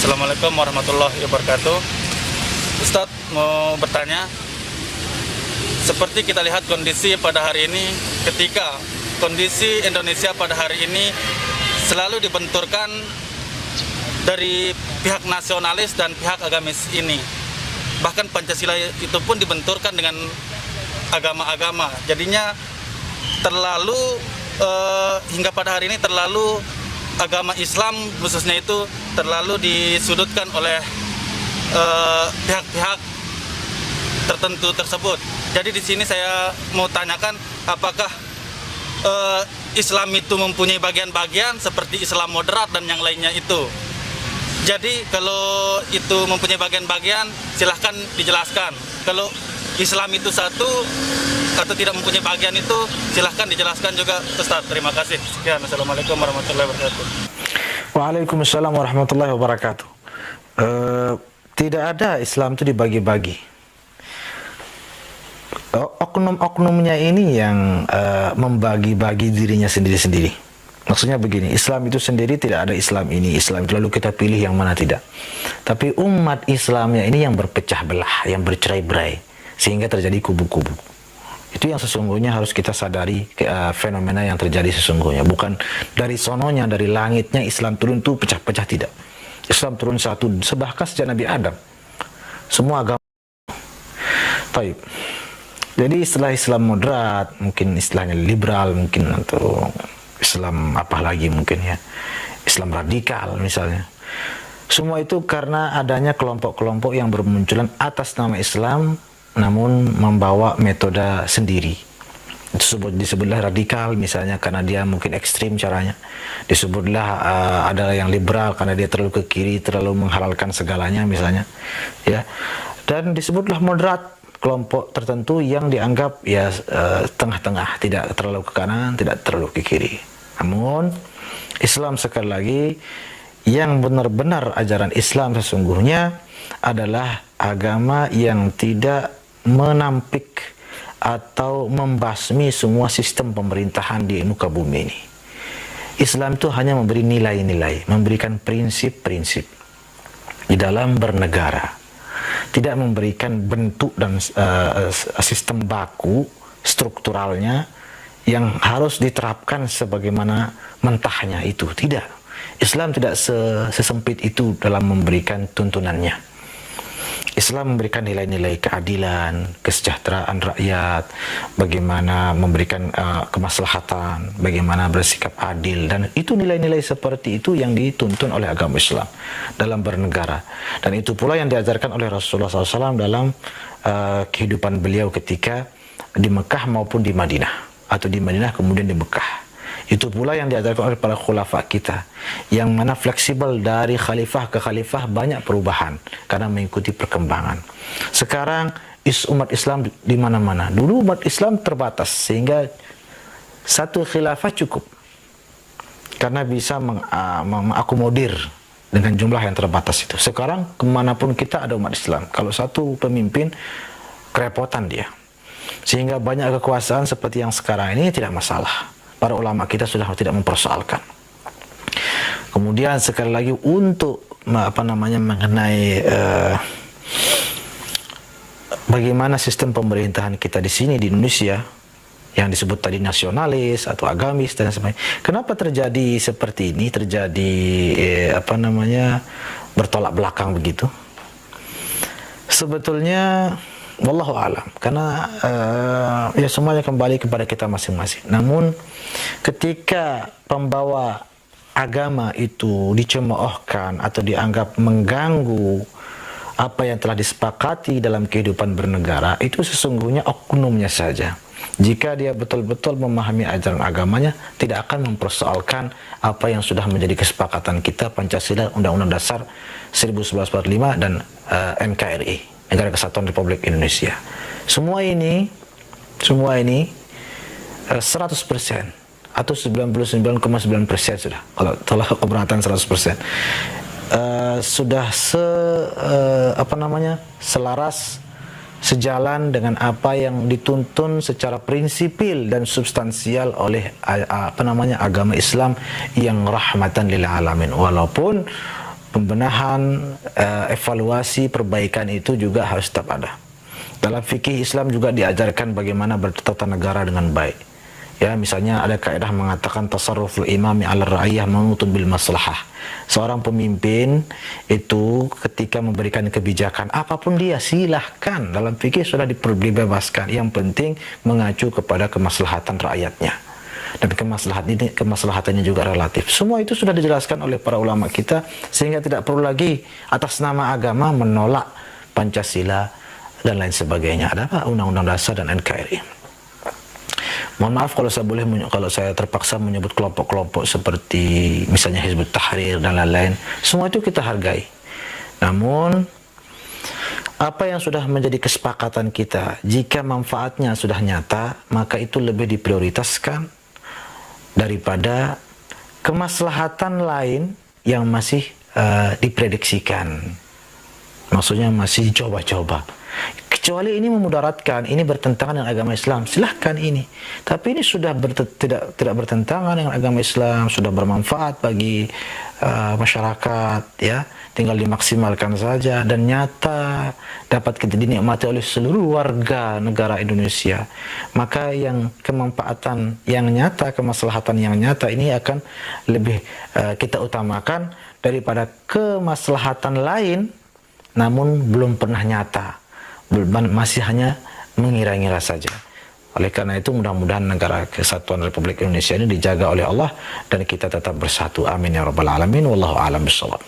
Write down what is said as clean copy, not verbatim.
Assalamualaikum warahmatullahi wabarakatuh. Ustadz mau bertanya, seperti kita lihat kondisi pada hari ini, ketika kondisi Indonesia pada hari ini selalu dibenturkan dari pihak nasionalis dan pihak agamis ini. Bahkan Pancasila itu pun dibenturkan dengan agama-agama. Jadinya terlalu hingga pada hari ini terlalu agama Islam khususnya itu terlalu disudutkan oleh pihak-pihak tertentu tersebut. Jadi di sini saya mau tanyakan, apakah Islam itu mempunyai bagian-bagian seperti Islam moderat dan yang lainnya itu. Jadi kalau itu mempunyai bagian-bagian, silahkan dijelaskan. Kalau Islam itu satu atau tidak mempunyai bagian itu, silahkan dijelaskan juga, Ustaz. Terima kasih. Sekian. Assalamualaikum warahmatullahi wabarakatuh. Waalaikumsalam warahmatullahi wabarakatuh. Tidak ada Islam itu dibagi-bagi. Oknum-oknumnya ini yang membagi-bagi dirinya sendiri-sendiri. Maksudnya begini, Islam itu sendiri tidak ada Islam ini, Islam itu lalu kita pilih yang mana tidak. Tapi umat Islamnya ini yang berpecah belah, yang bercerai-berai, sehingga terjadi kubu-kubu. Itu yang sesungguhnya harus kita sadari, fenomena yang terjadi sesungguhnya. Bukan dari sononya, dari langitnya Islam turun itu pecah-pecah, tidak. Islam turun satu, bahkan sejak Nabi Adam. Semua agama. Taib. Jadi istilah Islam moderat, mungkin istilahnya liberal, mungkin atau Islam apa lagi mungkin ya, Islam radikal misalnya. Semua itu karena adanya kelompok-kelompok yang bermunculan atas nama Islam, namun membawa metode sendiri. Disebutlah radikal misalnya karena dia mungkin ekstrim caranya. Disebutlah ada yang liberal karena dia terlalu ke kiri, terlalu menghalalkan segalanya misalnya. Ya. Dan disebutlah moderat, kelompok tertentu yang dianggap ya tengah-tengah, tidak terlalu ke kanan, tidak terlalu ke kiri. Namun Islam sekali lagi yang benar-benar ajaran Islam sesungguhnya adalah agama yang tidak menampik atau membasmi semua sistem pemerintahan di muka bumi ini. Islam itu hanya memberi nilai-nilai, memberikan prinsip-prinsip di dalam bernegara. Tidak memberikan bentuk dan sistem baku strukturalnya yang harus diterapkan sebagaimana mentahnya itu. Tidak. Islam tidak sesempit itu dalam memberikan tuntunannya. Islam memberikan nilai-nilai keadilan, kesejahteraan rakyat, bagaimana memberikan kemaslahatan, bagaimana bersikap adil, dan itu nilai-nilai seperti itu yang dituntun oleh agama Islam dalam bernegara. Dan itu pula yang diajarkan oleh Rasulullah SAW dalam kehidupan beliau ketika di Mekah maupun di Madinah, atau di Madinah kemudian di Mekah. Itu pula yang diajarkan oleh para khulafa kita, yang mana fleksibel dari khalifah ke khalifah, banyak perubahan karena mengikuti perkembangan. Sekarang umat Islam di mana-mana. Dulu umat Islam terbatas sehingga satu khilafah cukup karena bisa mengakomodir dengan jumlah yang terbatas itu. Sekarang kemanapun kita ada umat Islam. Kalau satu pemimpin kerepotan dia, sehingga banyak kekuasaan seperti yang sekarang ini tidak masalah. Para ulama kita sudah tidak mempersoalkan. Kemudian sekali lagi untuk mengenai bagaimana sistem pemerintahan kita di sini di Indonesia yang disebut tadi nasionalis atau agamis dan sebagainya. Kenapa terjadi seperti ini? Terjadi bertolak belakang begitu? Sebetulnya wallahu alam, karena ya semuanya kembali kepada kita masing-masing. Namun ketika pembawa agama itu dicemoohkan atau dianggap mengganggu apa yang telah disepakati dalam kehidupan bernegara, itu sesungguhnya oknumnya saja. Jika dia betul-betul memahami ajaran agamanya, tidak akan mempersoalkan apa yang sudah menjadi kesepakatan kita, Pancasila, Undang-Undang Dasar 1945 dan NKRI, Negara Kesatuan Republik Indonesia. Semua ini 100% atau 99,9% sudah. Kalau keberatan 100%. Sudah selaras, sejalan dengan apa yang dituntun secara prinsipil dan substansial oleh agama Islam yang rahmatan lil alamin. Walaupun pembenahan, evaluasi, perbaikan itu juga harus tetap ada. Dalam fikih Islam juga diajarkan bagaimana bertata negara dengan baik. Ya, misalnya ada kaidah mengatakan tasarruful imami 'ala ra'iyah manutun bil maslahah. Seorang pemimpin itu ketika memberikan kebijakan apapun dia silahkan, dalam fikih sudah dibebaskan. Yang penting mengacu kepada kemaslahatan rakyatnya. Dan kemaslahatannya juga relatif. Semua itu sudah dijelaskan oleh para ulama kita, sehingga tidak perlu lagi atas nama agama menolak Pancasila dan lain sebagainya. Ada apa? Undang-Undang Dasar dan NKRI. Mohon maaf kalau saya terpaksa menyebut kelompok-kelompok seperti misalnya Hizbut Tahrir dan lain-lain. Semua itu kita hargai. Namun apa yang sudah menjadi kesepakatan kita, jika manfaatnya sudah nyata, maka itu lebih diprioritaskan daripada kemaslahatan lain yang masih diprediksikan. Maksudnya masih coba-coba. Kecuali ini memudaratkan, ini bertentangan dengan agama Islam, silahkan ini. Tapi ini sudah tidak bertentangan dengan agama Islam, sudah bermanfaat bagi masyarakat, ya, tinggal dimaksimalkan saja dan nyata dapat dinikmati oleh seluruh warga negara Indonesia. Maka yang kemanfaatan yang nyata, kemaslahatan yang nyata ini akan lebih kita utamakan daripada kemaslahatan lain namun belum pernah nyata, masih hanya mengira-ngira saja. Oleh karena itu mudah-mudahan negara kesatuan Republik Indonesia ini dijaga oleh Allah dan kita tetap bersatu. Amin ya rabbal alamin. Wallahu a'lam bishawab.